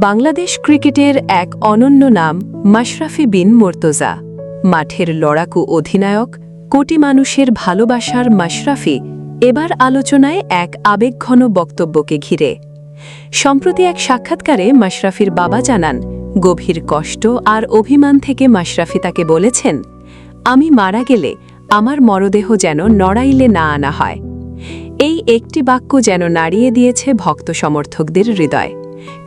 বাংলাদেশ ক্রিকেটের এক অনন্য নাম মাশরাফি বিন মুর্তজা। মাঠের লড়াকু অধিনায়ক, কোটি মানুষের ভালোবাসার মাশরাফি এবার আলোচনায় এক আবেগঘন বক্তব্যকে ঘিরে। সম্প্রতি এক সাক্ষাৎকারে মাশরাফির বাবা জানান, গভীর কষ্ট আর অভিমান থেকে মাশরাফি তাকে বলেছেন, আমি মারা গেলে আমার মরদেহ যেন নড়াইলে না আনা হয়। এই একটি বাক্য যেন নাড়িয়ে দিয়েছে ভক্ত সমর্থকদের হৃদয়।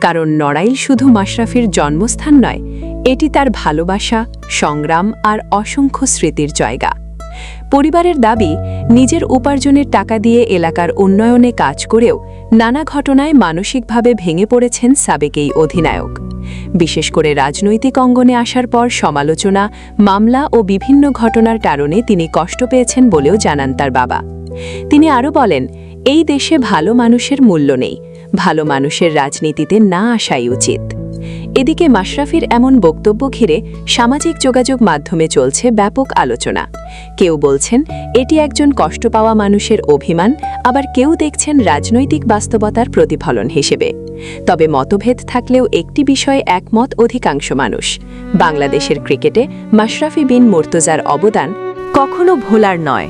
কারণ নড়াইল শুধু মাশরাফির জন্মস্থান নয়, এটি তার ভালোবাসা, সংগ্রাম আর অসংখ্য স্মৃতির জায়গা। পরিবারের দাবি, নিজের উপার্জনের টাকা দিয়ে এলাকার উন্নয়নে কাজ করেও নানা ঘটনায় মানসিকভাবে ভেঙে পড়েছেন সাবেক এই অধিনায়ক। বিশেষ করে রাজনৈতিক অঙ্গনে আসার পর সমালোচনা, মামলা ও বিভিন্ন ঘটনার কারণে তিনি কষ্ট পেয়েছেন বলেও জানান তার বাবা। তিনি আরও বলেন, এই দেশে ভালো মানুষের মূল্য নেই, ভালো মানুষের রাজনীতিতে না আসাই উচিত। এদিকে মাশরাফির এমন বক্তব্য ঘিরে সামাজিক যোগাযোগ মাধ্যমে চলছে ব্যাপক আলোচনা। কেউ বলছেন এটি একজন কষ্ট পাওয়া মানুষের অভিমান, আবার কেউ দেখছেন রাজনৈতিক বাস্তবতার প্রতিফলন হিসেবে। তবে মতভেদ থাকলেও একটি বিষয়ে একমত অধিকাংশ মানুষ, বাংলাদেশের ক্রিকেটে মাশরাফি বিন মুর্তজার অবদান কখনো ভোলার নয়।